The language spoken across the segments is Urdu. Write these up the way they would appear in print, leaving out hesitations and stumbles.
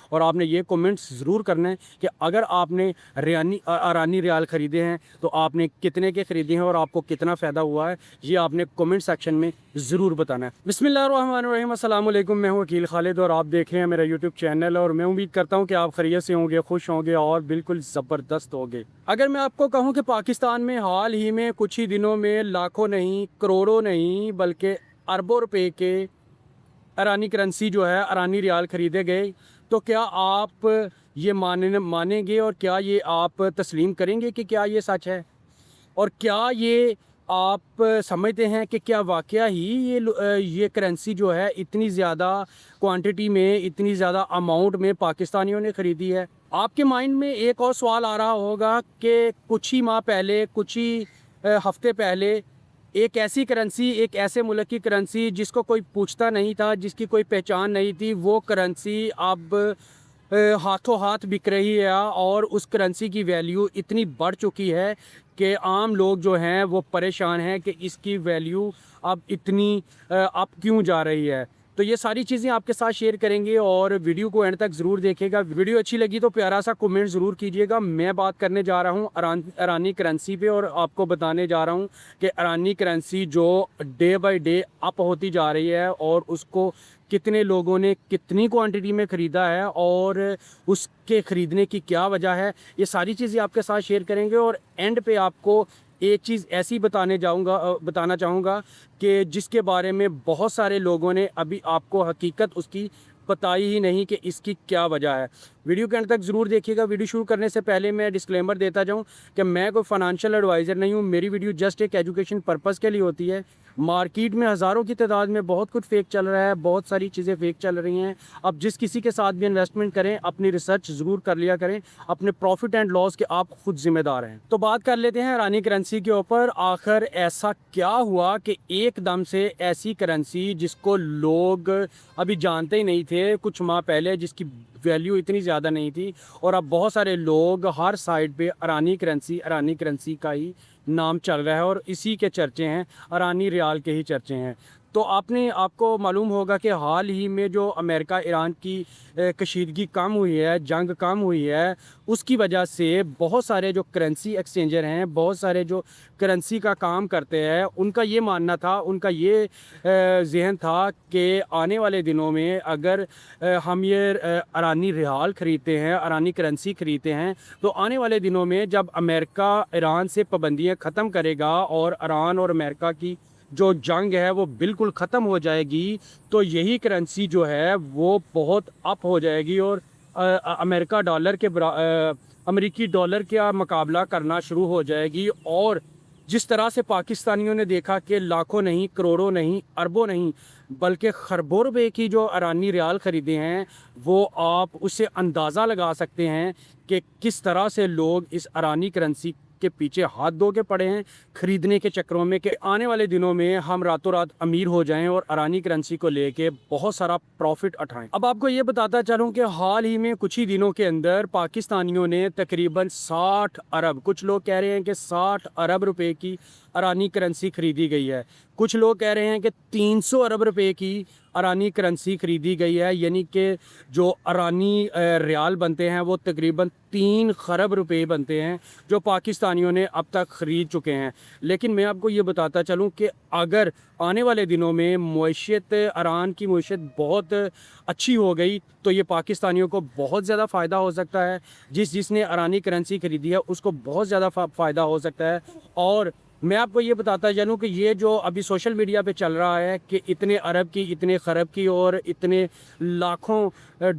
اور آپ نے یہ کومنٹس ضرور کرنا ہے کہ اگر آپ نے ایرانی ریال خریدے ہیں تو آپ نے کتنے کے خریدے ہیں اور آپ کو کتنا فائدہ ہوا ہے، یہ آپ نے کومنٹ سیکشن میں ضرور بتانا ہے۔ بسم اللہ الرحمن الرحیم، السلام علیکم، میں ہوں وکیل خالد اور آپ دیکھ رہے ہیں میرا یوٹیوب چینل، اور میں امید کرتا ہوں کہ آپ خیریت سے ہوں گے، خوش ہوں گے اور بالکل زبردست ہوں گے۔ اگر میں آپ کو کہوں کہ پاکستان میں حال ہی میں کچھ ہی دنوں میں لاکھوں نہیں، کروڑوں نہیں بلکہ اربوں روپے کے ایرانی کرنسی جو ہے، ایرانی ریال خریدے گئے، تو کیا آپ یہ مانیں گے اور کیا یہ آپ تسلیم کریں گے کہ کیا یہ سچ ہے؟ اور کیا یہ آپ سمجھتے ہیں کہ کیا واقعہ ہی یہ کرنسی جو ہے اتنی زیادہ کوانٹٹی میں، اتنی زیادہ اماؤنٹ میں پاکستانیوں نے خریدی ہے؟ آپ کے مائنڈ میں ایک اور سوال آ رہا ہوگا کہ کچھ ہی ماہ پہلے، کچھ ہی ہفتے پہلے ایک ایسی کرنسی، ایک ایسے ملک کی کرنسی جس کو کوئی پوچھتا نہیں تھا، جس کی کوئی پہچان نہیں تھی، وہ کرنسی اب ہاتھوں ہاتھ بک رہی ہے اور اس کرنسی کی ویلیو اتنی بڑھ چکی ہے کہ عام لوگ جو ہیں وہ پریشان ہیں کہ اس کی ویلیو اب اتنی اپ کیوں جا رہی ہے۔ تو یہ ساری چیزیں آپ کے ساتھ شیئر کریں گے اور ویڈیو کو اینڈ تک ضرور دیکھے گا۔ ویڈیو اچھی لگی تو پیارا سا کومنٹ ضرور کیجیے گا۔ میں بات کرنے جا رہا ہوں ایرانی کرنسی پہ، اور آپ کو بتانے جا رہا ہوں کہ ایرانی کرنسی جو ڈے بائی ڈے اپ ہوتی جا رہی ہے اور اس کو کتنے لوگوں نے کتنی کوانٹٹی میں خریدا ہے اور اس کے خریدنے کی کیا وجہ ہے، یہ ساری چیزیں آپ کے ساتھ شیئر کریں گے۔ اور اینڈ پہ آپ کو ایک چیز ایسی بتانا چاہوں گا کہ جس کے بارے میں بہت سارے لوگوں نے ابھی آپ کو حقیقت اس کی بتائی ہی نہیں کہ اس کی کیا وجہ ہے۔ ویڈیو کے اینڈ تک ضرور دیکھیے گا۔ ویڈیو شروع کرنے سے پہلے میں ڈسکلیمر دیتا جاؤں کہ میں کوئی فائنانشیل ایڈوائزر نہیں ہوں، میری ویڈیو جسٹ ایک ایجوکیشن پرپس کے لیے ہوتی ہے۔ مارکیٹ میں ہزاروں کی تعداد میں بہت کچھ فیک چل رہا ہے، بہت ساری چیزیں فیک چل رہی ہیں۔ اب جس کسی کے ساتھ بھی انویسٹمنٹ کریں، اپنی ریسرچ ضرور کر لیا کریں، اپنے پروفٹ اینڈ لاس کے آپ خود ذمہ دار ہیں۔ تو بات کر لیتے ہیں ایرانی کرنسی کے اوپر۔ آخر ایسا کیا ہوا کہ ایک دم سے ایسی کرنسی جس کو لوگ ابھی جانتے ہی نہیں تھے کچھ ماہ پہلے، جس کی ویلیو اتنی زیادہ نہیں تھی، اور اب بہت سارے لوگ ہر سائٹ پہ ایرانی کرنسی کا ہی نام چل رہا ہے اور اسی کے چرچے ہیں، ایرانی ریال کے ہی چرچے ہیں۔ تو آپ کو معلوم ہوگا کہ حال ہی میں جو امریکہ ایران کی کشیدگی کم ہوئی ہے، جنگ کم ہوئی ہے، اس کی وجہ سے بہت سارے جو کرنسی ایکسچینجر ہیں، بہت سارے جو کرنسی کا کام کرتے ہیں، ان کا یہ ماننا تھا، ان کا یہ ذہن تھا کہ آنے والے دنوں میں اگر ہم یہ ایرانی ریال خریدتے ہیں، ایرانی کرنسی خریدتے ہیں، تو آنے والے دنوں میں جب امریکہ ایران سے پابندیاں ختم کرے گا اور ایران اور امریکہ کی جو جنگ ہے وہ بالکل ختم ہو جائے گی، تو یہی کرنسی جو ہے وہ بہت اپ ہو جائے گی اور امریکی ڈالر کا مقابلہ کرنا شروع ہو جائے گی۔ اور جس طرح سے پاکستانیوں نے دیکھا کہ لاکھوں نہیں، کروڑوں نہیں، اربوں نہیں بلکہ خربوں روپے کی جو ایرانی ریال خریدے ہیں، وہ آپ اسے اندازہ لگا سکتے ہیں کہ کس طرح سے لوگ اس ایرانی کرنسی کے پیچھے ہاتھ دھو کے پڑے ہیں خریدنے کے چکروں میں، کہ آنے والے دنوں میں ہم راتوں رات امیر ہو جائیں اور ایرانی کرنسی کو لے کے بہت سارا پروفٹ اٹھائیں۔ اب آپ کو یہ بتاتا چلوں کہ حال ہی میں کچھ ہی دنوں کے اندر پاکستانیوں نے تقریباً 60 ارب، کچھ لوگ کہہ رہے ہیں کہ 60 ارب روپے کی ایرانی کرنسی خریدی گئی ہے، کچھ لوگ کہہ رہے ہیں کہ 300 ارب روپے کی ایرانی کرنسی خریدی گئی ہے، یعنی کہ جو ایرانی ریال بنتے ہیں وہ تقریباً 3 خرب روپے بنتے ہیں جو پاکستانیوں نے اب تک خرید چکے ہیں۔ لیکن میں آپ کو یہ بتاتا چلوں کہ اگر آنے والے دنوں میں معیشت، ایران کی معیشت بہت اچھی ہو گئی تو یہ پاکستانیوں کو بہت زیادہ فائدہ ہو سکتا ہے، جس نے ایرانی کرنسی خریدی ہے اس کو بہت زیادہ فائدہ ہو سکتا ہے۔ اور میں آپ کو یہ بتاتا چلوں کہ یہ جو ابھی سوشل میڈیا پہ چل رہا ہے کہ اتنے ارب کی، اتنے خرب کی اور اتنے لاکھوں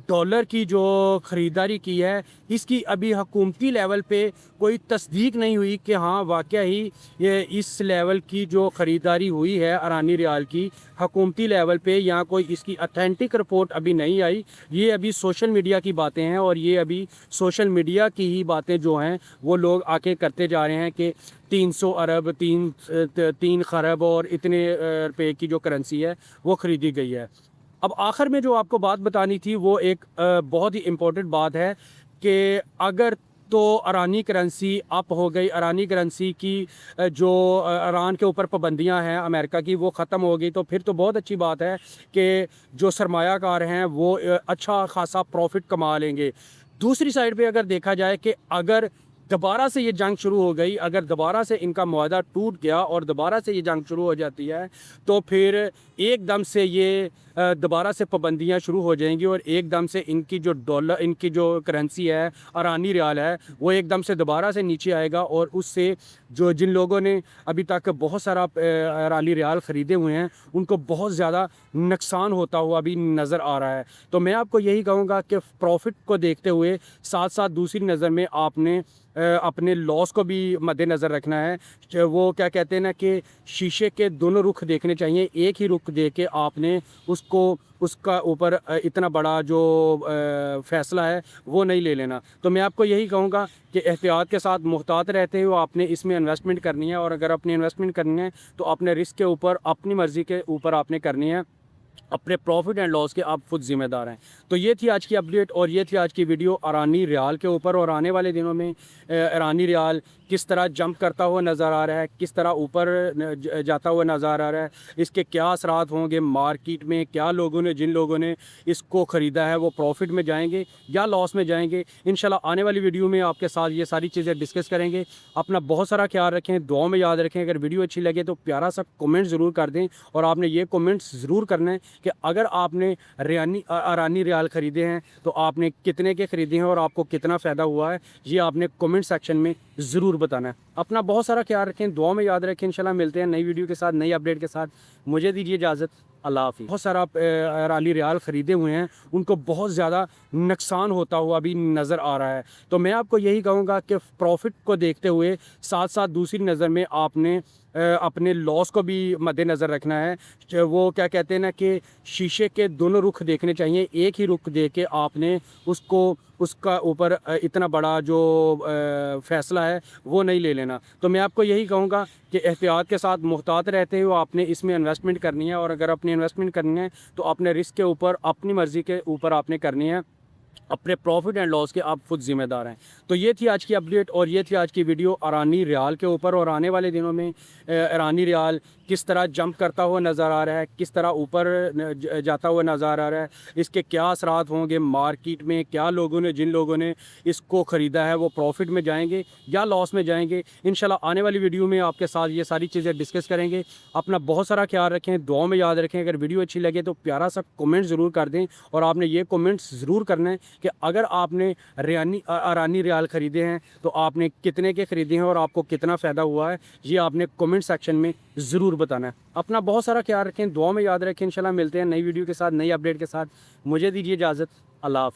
ڈالر کی جو خریداری کی ہے، اس کی ابھی حکومتی لیول پہ کوئی تصدیق نہیں ہوئی کہ ہاں واقعہ ہی یہ اس لیول کی جو خریداری ہوئی ہے ایرانی ریال کی حکومتی لیول پہ، یا کوئی اس کی اتھینٹک رپورٹ ابھی نہیں آئی۔ یہ ابھی سوشل میڈیا کی باتیں ہیں اور یہ ابھی سوشل میڈیا کی ہی باتیں جو ہیں وہ لوگ آ کے کرتے جا رہے ہیں کہ 300 ارب، 3 خرب اور اتنے روپے کی جو کرنسی ہے وہ خریدی گئی ہے۔ اب آخر میں جو آپ کو بات بتانی تھی وہ ایک بہت ہی امپورٹنٹ بات ہے کہ اگر تو ایرانی کرنسی اپ ہو گئی، ایرانی کرنسی کی جو ایران کے اوپر پابندیاں ہیں امریکہ کی وہ ختم ہو گئی، تو پھر تو بہت اچھی بات ہے کہ جو سرمایہ کار ہیں وہ اچھا خاصا پروفٹ کما لیں گے۔ دوسری سائڈ پہ اگر دیکھا جائے کہ اگر دوبارہ سے یہ جنگ شروع ہو گئی، اگر دوبارہ سے ان کا معاہدہ ٹوٹ گیا اور دوبارہ سے یہ جنگ شروع ہو جاتی ہے تو پھر ایک دم سے یہ دوبارہ سے پابندیاں شروع ہو جائیں گی، اور ایک دم سے ان کی جو ڈالر، ان کی جو کرنسی ہے ایرانی ریال ہے، وہ ایک دم سے دوبارہ سے نیچے آئے گا، اور اس سے جن لوگوں نے ابھی تک بہت سارا ایرانی ریال خریدے ہوئے ہیں ان کو بہت زیادہ نقصان ہوتا ہوا بھی نظر آ رہا ہے۔ تو میں آپ کو یہی کہوں گا کہ پروفٹ کو دیکھتے ہوئے ساتھ ساتھ دوسری نظر میں آپ نے اپنے لاس کو بھی مد نظر رکھنا ہے۔ وہ کیا کہتے ہیں نا کہ شیشے کے دونوں رخ دیکھنے چاہیے، ایک ہی رخ دیکھ کے آپ نے اس کا اوپر اتنا بڑا جو فیصلہ ہے وہ نہیں لے لینا۔ تو میں آپ کو یہی کہوں گا کہ احتیاط کے ساتھ محتاط رہتے ہوئے آپ نے اس میں انویسٹمنٹ کرنی ہے، اور اگر اپنی انویسٹمنٹ کرنی ہے تو اپنے رسک کے اوپر، اپنی مرضی کے اوپر آپ نے کرنی ہے، اپنے پروفٹ اینڈ لاس کے آپ خود ذمہ دار ہیں۔ تو یہ تھی آج کی اپڈیٹ اور یہ تھی آج کی ویڈیو ایرانی ریال کے اوپر، اور آنے والے دنوں میں ایرانی ریال کس طرح جمپ کرتا ہوا نظر آ رہا ہے، کس طرح اوپر جاتا ہوا نظر آ رہا ہے، اس کے کیا اثرات ہوں گے مارکیٹ میں، کیا لوگوں نے، جن لوگوں نے اس کو خریدا ہے وہ پروفٹ میں جائیں گے یا لاس میں جائیں گے، انشاءاللہ آنے والی ویڈیو میں آپ کے ساتھ یہ ساری چیزیں ڈسکس کریں گے۔ اپنا بہت سارا خیال رکھیں، دعاؤں میں یاد رکھیں۔ اگر ویڈیو اچھی لگے تو پیارا سا کمنٹ ضرور کر دیں، اور آپ نے یہ کمنٹ ضرور کرنا ہے کہ اگر آپ نے ایرانی ریال خریدے ہیں تو آپ نے کتنے کے خریدے ہیں اور آپ کو کتنا فائدہ ہوا ہے، یہ آپ نے کمنٹ سیکشن میں ضرور بتانا ہے۔ اپنا بہت سارا خیال رکھیں، دعاؤں میں یاد رکھیں۔ انشاءاللہ ملتے ہیں نئی ویڈیو کے ساتھ، نئی اپڈیٹ کے ساتھ۔ مجھے دیجیے اجازت، اللہ حافظ۔ بہت سارا ایرانی ریال خریدے ہوئے ہیں ان کو بہت زیادہ نقصان ہوتا ہوا بھی نظر آ رہا ہے۔ تو میں آپ کو یہی کہوں گا کہ پروفٹ کو دیکھتے ہوئے ساتھ ساتھ دوسری نظر میں آپ نے اپنے لاس کو بھی مد نظر رکھنا ہے۔ وہ کیا کہتے ہیں نا کہ شیشے کے دونوں رخ دیکھنے چاہیے، ایک ہی رخ دیکھ کے آپ نے اس کا اوپر اتنا بڑا جو فیصلہ ہے وہ نہیں لے لینا۔ تو میں آپ کو یہی کہوں گا کہ احتیاط کے ساتھ محتاط رہتے ہوئے آپ نے اس میں انویسٹمنٹ کرنی ہے، اور اگر اپنی انویسٹمنٹ کرنی ہے تو اپنے رسک کے اوپر، اپنی مرضی کے اوپر آپ نے کرنی ہے، اپنے پروفٹ اینڈ لاس کے آپ خود ذمہ دار ہیں۔ تو یہ تھی آج کی اپڈیٹ اور یہ تھی آج کی ویڈیو ایرانی ریال کے اوپر، اور آنے والے دنوں میں ایرانی ریال کس طرح جمپ کرتا ہوا نظر آ رہا ہے، کس طرح اوپر جاتا ہوا نظر آ رہا ہے، اس کے کیا اثرات ہوں گے مارکیٹ میں، کیا لوگوں نے، جن لوگوں نے اس کو خریدا ہے وہ پروفٹ میں جائیں گے یا لاس میں جائیں گے، انشاءاللہ آنے والی ویڈیو میں آپ کے ساتھ یہ ساری چیزیں ڈسکس کریں گے۔ اپنا بہت سارا خیال رکھیں، دعاؤں میں یاد رکھیں۔ اگر ویڈیو اچھی لگے تو پیارا سا کمنٹ ضرور کر دیں، اور آپ نے یہ کمنٹ ضرور کرنا ہے کہ اگر آپ نے ایرانی ریال خریدے ہیں تو آپ نے کتنے کے خریدے ہیں اور آپ کو کتنا فائدہ ہوا ہے، یہ آپ نے کمنٹ سیکشن میں ضرور بتانا ہے۔ اپنا بہت سارا خیال رکھیں، دعاؤں میں یاد رکھیں۔ انشاءاللہ ملتے ہیں نئی ویڈیو کے ساتھ، نئی اپڈیٹ کے ساتھ۔ مجھے دیجیے اجازت، اللہ حافظ۔